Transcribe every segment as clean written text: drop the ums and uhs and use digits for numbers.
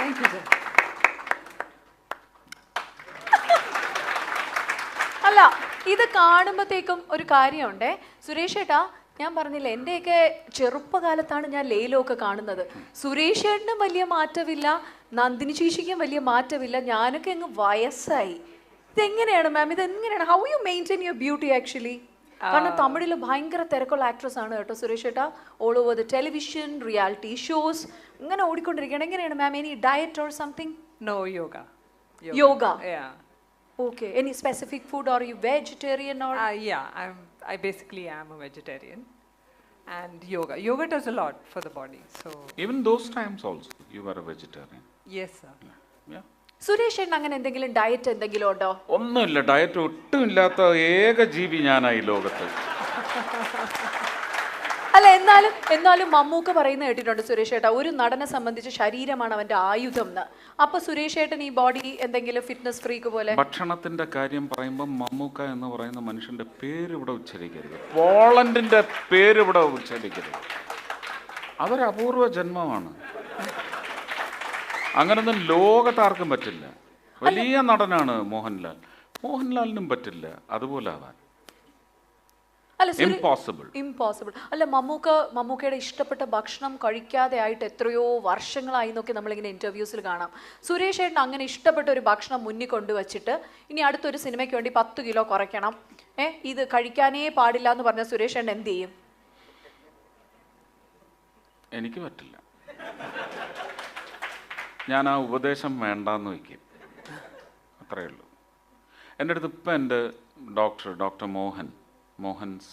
Thank you, sir. അല്ല ഇത് കാണുമ്പോഴത്തേക്കും ഒരു കാര്യമുണ്ടേ സുരേഷ് ഏട്ടാ, ഞാൻ പറഞ്ഞില്ല എൻ്റെയൊക്കെ ചെറുപ്പകാലത്താണ് ഞാൻ ലേലമൊക്കെ കാണുന്നത്. സുരേഷ് ഏട്ടനും വലിയ മാറ്റമില്ല, നന്ദിനി ചേച്ചിക്കും വലിയ മാറ്റമില്ല, ഞാനൊക്കെ അങ്ങ് വയസ്സായി. ഇതെങ്ങനെയാണ് മാം, ഇതെങ്ങനെയാണ്, how you maintain your beauty actually? കാരണം തമിഴിൽ ഭയങ്കര തിരക്കുള്ള ആക്ട്രസ് ആണ് കേട്ടോ സുരേഷ് ഏട്ടാ. All over the television, reality shows ഇങ്ങനെ ഓടിക്കൊണ്ടിരിക്കുകയാണ്. എങ്ങനെയാണ് ma'am, any diet or something? No, yoga. Yoga. Yeah. Okay. Any specific food, or are you vegetarian or? Yeah, I basically am a vegetarian. And yoga does a lot for the body. So Even those times also, you were a vegetarian. yes, sir. Yeah. Suresh ഏട്ടൻ അങ്ങനെ എന്തെങ്കിലും diet എന്തെങ്കിലും ഉണ്ടോ? ഒന്നുമില്ല, diet ഒട്ടും ഇല്ലാത്ത ഏക ജീവി ഞാനായി ലോകത്ത്. അല്ല എന്നാലും മമ്മൂക്ക പറയുന്ന കേട്ടിട്ടുണ്ട് സുരേഷ് ഏട്ടാ, ഒരു നടനെ സംബന്ധിച്ച് ശരീരമാണ് അവന്റെ ആയുധം എന്ന്. അപ്പൊ സുരേഷ് ഏട്ടൻ ഈ ബോഡി എന്തെങ്കിലും ഫിറ്റ്നസ് ഫ്രീക്ക് പോലെ? ഭക്ഷണത്തിന്റെ കാര്യം പറയുമ്പോൾ മമ്മൂക്ക എന്ന് പറയുന്ന മനുഷ്യന്റെ പേര് ഇവിടെ ഉച്ചരിക്കരുത്, പോളണ്ടിന്റെ പേര് ഇവിടെ ഉച്ചരിക്കരുത്. അതൊരു അപൂർവ ജന്മമാണ്. അങ്ങനൊന്നും ലോകത്താർക്കും പറ്റില്ല. വലിയ നടനാണ് മോഹൻലാൽ, മോഹൻലാലിനും പറ്റില്ല അതുപോലെ ആവാൻ. അല്ല ഇംപോസിബിൾ. അല്ല മമ്മൂക്കയുടെ ഇഷ്ടപ്പെട്ട ഭക്ഷണം കഴിക്കാതെ ആയിട്ട് എത്രയോ വർഷങ്ങളായി എന്നൊക്കെ നമ്മളിങ്ങനെ ഇന്റർവ്യൂസിൽ കാണാം. സുരേഷ് ഏട്ടൻ അങ്ങനെ ഇഷ്ടപ്പെട്ട ഒരു ഭക്ഷണം മുന്നിൽ കൊണ്ടുവച്ചിട്ട് ഇനി അടുത്തൊരു സിനിമയ്ക്ക് വേണ്ടി 10 കിലോ കുറയ്ക്കണം, ഇത് കഴിക്കാനേ പാടില്ല എന്ന് പറഞ്ഞ സുരേഷ് ഏട്ടൻ എന്ത് ചെയ്യും? എനിക്ക് പറ്റില്ല. ഞാൻ ആ ഉപദേശം വേണ്ടാന്ന് വയ്ക്കും, അത്രയേ ഉള്ളൂ. എൻ്റെ അടുത്ത് ഇപ്പം എൻ്റെ ഡോക്ടർ മോഹൻസ്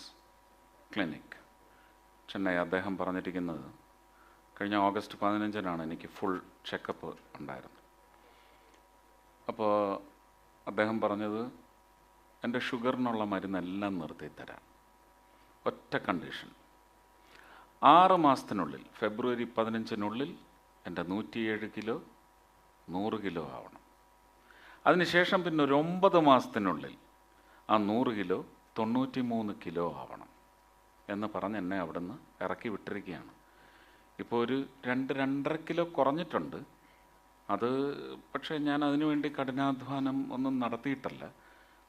ക്ലിനിക് ചെന്നൈ, അദ്ദേഹം പറഞ്ഞിരിക്കുന്നത് കഴിഞ്ഞ ഓഗസ്റ്റ് 15-നാണ് എനിക്ക് ഫുൾ ചെക്കപ്പ് ഉണ്ടായിരുന്നത്. അപ്പോൾ അദ്ദേഹം പറഞ്ഞത് എൻ്റെ ഷുഗറിനുള്ള മരുന്നെല്ലാം നിർത്തിത്തരാം, ഒറ്റ കണ്ടീഷൻ, 6 മാസത്തിനുള്ളിൽ ഫെബ്രുവരി 15-നുള്ളിൽ എൻ്റെ 107 കിലോ 100 കിലോ ആവണം. അതിനുശേഷം പിന്നെ ഒരു 9 മാസത്തിനുള്ളിൽ ആ 100 കിലോ 93 കിലോ ആവണം എന്ന് പറഞ്ഞ് എന്നെ അവിടെ നിന്ന് ഇറക്കി വിട്ടിരിക്കുകയാണ്. ഇപ്പോൾ ഒരു 2-2.5 കിലോ കുറഞ്ഞിട്ടുണ്ട്. അത് പക്ഷേ ഞാൻ അതിനുവേണ്ടി കഠിനാധ്വാനം ഒന്നും നടത്തിയിട്ടല്ല,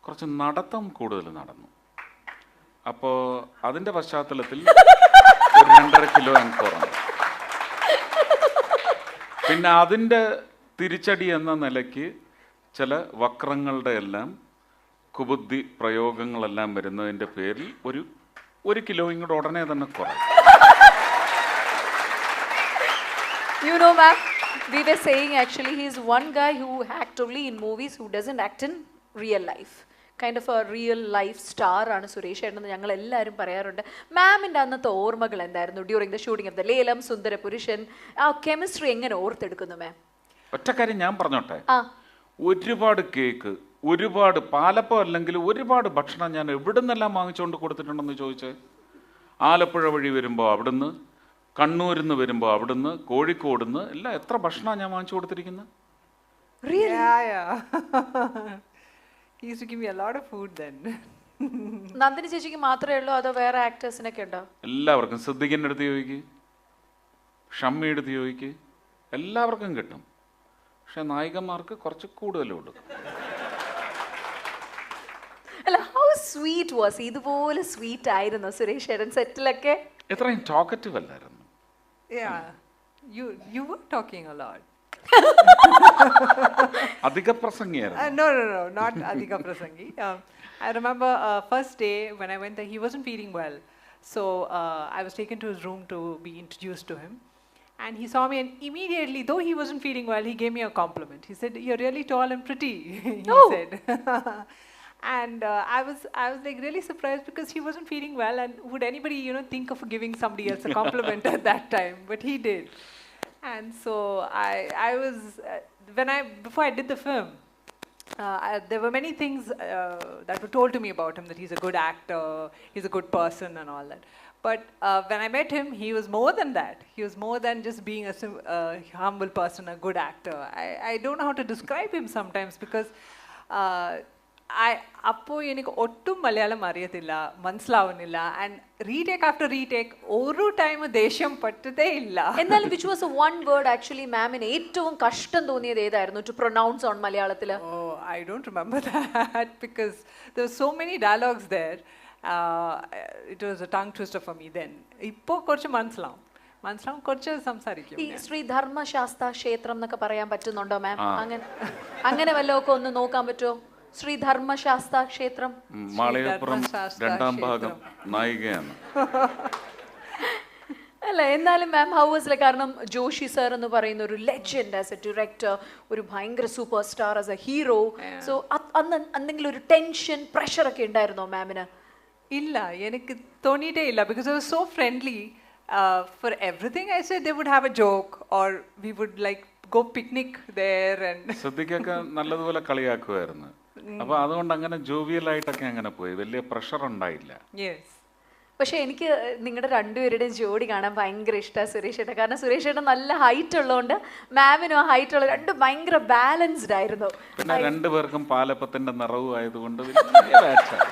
കുറച്ച് നടത്തം കൂടുതൽ നടന്നു. അപ്പോൾ അതിൻ്റെ പശ്ചാത്തലത്തിൽ ഒരു 2.5 കിലോ എനിക്ക് കുറഞ്ഞു. പിന്നെ അതിൻ്റെ തിരിച്ചടി എന്ന നിലയ്ക്ക് ചില വക്രങ്ങളുടെ എല്ലാം കുബുദ്ധി പ്രയോഗങ്ങളെല്ലാം വരുന്നതിൻ്റെ പേരിൽ ഒരു കിലോ ഇങ്ങോട്ട് ഉടനെ തന്നെ കുറയും. You know, ma'am, we were saying actually he's one guy who act only in movies, who doesn't act in real life. Kind of a real life star ആണ് സുരേഷ് ഏട്ടൻ എന്ന് ഞങ്ങൾ എല്ലാവരും പറയാറുണ്ട്. മാമിൻ്റെ അന്നത്തെ ഓർമ്മകൾ എന്തായിരുന്നു during the shooting of the ലേലം സുന്ദര പുരുഷൻ? ആ കെമിസ്ട്രി എങ്ങനെ ഓർത്തെടുക്കുന്നു മാം? ഒറ്റ കാര്യം ഞാൻ പറഞ്ഞോട്ടെ, ഒരുപാട് കേക്ക്, ഒരുപാട് പാലപ്പം, അല്ലെങ്കിൽ ഒരുപാട് ഭക്ഷണം ഞാൻ എവിടെ നിന്നെല്ലാം വാങ്ങിച്ചുകൊണ്ട് കൊടുത്തിട്ടുണ്ടെന്ന് ചോദിച്ച്, ആലപ്പുഴ വഴി വരുമ്പോൾ അവിടുന്ന്, കണ്ണൂരിൽ നിന്ന് വരുമ്പോൾ അവിടുന്ന്, കോഴിക്കോട് നിന്ന് എല്ലാം എത്ര ഭക്ഷണമാണ് ഞാൻ വാങ്ങിച്ചു കൊടുത്തിരിക്കുന്നത്. Yeah. He used to give me a lot of food then. Nandini ചേച്ചിക്ക് മാത്രമേ ഉള്ളൂ അതോ വേറെ ആക്ടേഴ്സിനൊക്കെ ഉണ്ടോ? എല്ലാവർക്കും, സിദ്ദിഖിൻ്റെ അടുത്ത് ചോദിക്ക്, ഷമ്മിയുടെ അടുത്ത് ചോദിക്ക്, എല്ലാവർക്കും കിട്ടും. പക്ഷെ നായികന്മാർക്ക് കുറച്ച് കൂടുതലേ ഉള്ളൂ. അല്ല, ഹൗ സ്വീറ്റ് വാസ്, ഇതുപോലെ സ്വീറ്റ് ആയിരുന്നു സുരേഷ് ഏട്ടൻ സെറ്റിലൊക്കെ? എത്രയും ടോക്കറ്റീവ് അല്ലായിരുന്നു. Yeah, you were talking a lot. അധിക പ്രസംഗിയായിരുന്നു. No, not Adhika Prasangi. I remember first day when I went there, he wasn't feeling well. So I was taken to his room to be introduced to him. And he saw me, and immediately, though he wasn't feeling well, he gave me a compliment. He said, "You're really tall and pretty," he said. And I was like really surprised because he wasn't feeling well, and would anybody think of giving somebody else a compliment at that time? But he did. And so I was before I did the film, there were many things that were told to me about him, that he's a good actor, he's a good person and all that. But when I met him, he was more than that. He was more than just being a humble person, a good actor. I don't know how to describe him sometimes because അപ്പോൾ എനിക്ക് ഒട്ടും മലയാളം അറിയത്തില്ല, മനസ്സിലാവുന്നില്ല. And retake after retake ഒരു time ദേഷ്യം പറ്റതേ ഇല്ല. എന്നാലും which was one word actually മാമിന് ഏറ്റവും കഷ്ടം തോന്നിയത് ഏതായിരുന്നു ടു പ്രൊനൗൺസ് ഓൺ മലയാളത്തിൽ? Oh, I don't remember that because there were so many dialogues there. It was a tongue twister for me then. ഇപ്പോൾ കുറച്ച് മനസ്സിലാവും, കുറച്ച് സംസാരിക്കും. ഈ ശ്രീ ധർമ്മശാസ്ത്ര ക്ഷേത്രം എന്നൊക്കെ പറയാൻ പറ്റുന്നുണ്ടോ മാം? അങ്ങനെ വല്ലതൊക്കെ ഒന്ന് നോക്കാൻ പറ്റുമോ? ശ്രീ ധർമ്മശാസ്ത്ര ക്ഷേത്രം, മാളികപ്പുറം രണ്ടാം ഭാഗം നായികയാണ്. അല്ല എന്നാലും മാം ഹൗ വാസ് ലൈക്ക്, കാരണം ജോഷി സർ എന്ന് പറയുന്ന ഒരു ലെജൻഡ് ആസ് എ ഡയറക്ടർ, ഒരു ഭയങ്കര super star as A hero, so അന്ന് എന്തെങ്കിലും ഒരു ടെൻഷൻ പ്രഷർ ഒക്കെ ഉണ്ടായിരുന്നോ മാമിന്? ഇല്ല, എനിക്ക് തോന്നിയിട്ടേ ഇല്ല. Because I was so friendly. For everything I said they would have a joke or we would like go picnic there and ശ്രദ്ധിക്കൊക്കെ നല്ലതുപോലെ കളിയാക്കുമായിരുന്നു. അപ്പൊ അതുകൊണ്ട് അങ്ങനെ ജോവിയലായിട്ടൊക്കെ അങ്ങനെ പോയി, വലിയ പ്രഷർ ഉണ്ടായില്ല. യെസ്. പക്ഷെ എനിക്ക് നിങ്ങളുടെ രണ്ടുപേരുടെയും ജോഡി കാണാൻ ഭയങ്കര ഇഷ്ടമാണ് സുരേഷ് ഏട്ടൻ. കാരണം സുരേഷ് ഏട്ടൻ നല്ല ഹൈറ്റ് ഉള്ളതുകൊണ്ട് മാമിനും ആ ഹൈറ്റ് ഉള്ള രണ്ടും ഭയങ്കര ബാലൻസ്ഡ് ആയിരുന്നു. പിന്നെ രണ്ടുപേർക്കും പാലപ്പത്തിന്റെ നിറവും ആയതുകൊണ്ട് വലിയ മാച്ചാണ്.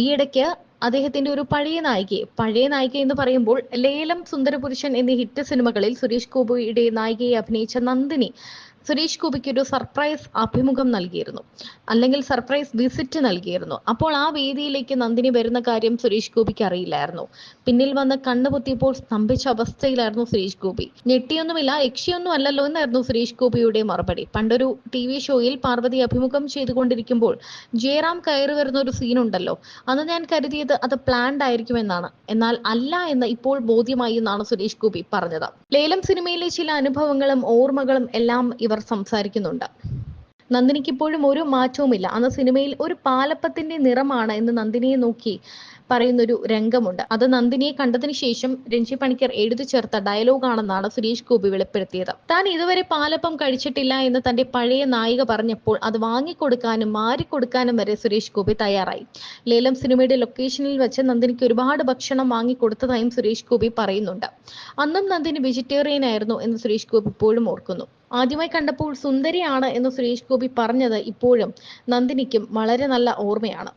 ഈയിടയ്ക്ക് അദ്ദേഹത്തിന്റെ ഒരു പഴയ നായിക എന്ന് പറയുമ്പോൾ ലേലം, സുന്ദരപുരുഷൻ എന്നീ ഹിറ്റ് സിനിമകളിൽ സുരേഷ് ഗോപിയുടെ നായികയെ അഭിനയിച്ച നന്ദിനി സുരേഷ് ഗോപിക്ക് ഒരു സർപ്രൈസ് അഭിമുഖം നൽകിയിരുന്നു, അല്ലെങ്കിൽ സർപ്രൈസ് വിസിറ്റ് നൽകിയിരുന്നു. അപ്പോൾ ആ വേദിയിലേക്ക് നന്ദിനി വരുന്ന കാര്യം സുരേഷ് ഗോപിക്ക് അറിയില്ലായിരുന്നു. പിന്നിൽ വന്ന് കണ്ണുപൊത്തിയപ്പോൾ സ്തംഭിച്ച അവസ്ഥയിലായിരുന്നു സുരേഷ് ഗോപി. ഞെട്ടിയൊന്നുമില്ല, യക്ഷിയൊന്നും അല്ലല്ലോ എന്നായിരുന്നു സുരേഷ് ഗോപിയുടെ മറുപടി. പണ്ടൊരു TV ഷോയിൽ പാർവതി അഭിമുഖം ചെയ്തുകൊണ്ടിരിക്കുമ്പോൾ ജയറാം കയറി വരുന്ന ഒരു സീനുണ്ടല്ലോ, അന്ന് ഞാൻ കരുതിയത് അത് പ്ലാൻഡ് ആയിരിക്കുമെന്നാണ്. എന്നാൽ അല്ല എന്ന് ഇപ്പോൾ ബോധ്യമായി എന്നാണ് സുരേഷ് ഗോപി പറഞ്ഞത്. ലേലം സിനിമയിലെ ചില അനുഭവങ്ങളും ഓർമ്മകളും എല്ലാം ഇവർ സംസാരിക്കുന്നുണ്ട്. നന്ദിനിക്ക് ഇപ്പോഴും ഒരു മാറ്റവുമില്ല. അന്ന് സിനിമയിൽ ഒരു പാലപ്പത്തിന്റെ നിറമാണ് എന്ന് നന്ദിനിയെ നോക്കി പറയുന്നൊരു രംഗമുണ്ട്. അത് നന്ദിനിയെ കണ്ടതിന് ശേഷം രഞ്ജി പണിക്കർ എഴുതി ചേർത്ത ഡയലോഗാണെന്നാണ് സുരേഷ് ഗോപി വെളിപ്പെടുത്തിയത്. താൻ ഇതുവരെ പാലപ്പം കഴിച്ചിട്ടില്ല എന്ന് തന്റെ പഴയ നായിക പറഞ്ഞപ്പോൾ അത് വാങ്ങിക്കൊടുക്കാനും മാറിക്കൊടുക്കാനും വരെ സുരേഷ് ഗോപി തയ്യാറായി. ലേലം സിനിമയുടെ ലൊക്കേഷനിൽ വെച്ച് നന്ദിനിക്ക് ഒരുപാട് ഭക്ഷണം വാങ്ങിക്കൊടുത്തതായും സുരേഷ് ഗോപി പറയുന്നുണ്ട്. അന്നും നന്ദിനി വെജിറ്റേറിയൻ ആയിരുന്നു എന്ന് സുരേഷ് ഗോപി ഇപ്പോഴും ഓർക്കുന്നു. ആദ്യമായി കണ്ടപ്പോൾ സുന്ദരിയാണ് എന്ന് സുരേഷ് ഗോപി പറഞ്ഞത് ഇപ്പോഴും നന്ദിനിക്കും വളരെ നല്ല ഓർമ്മയാണ്.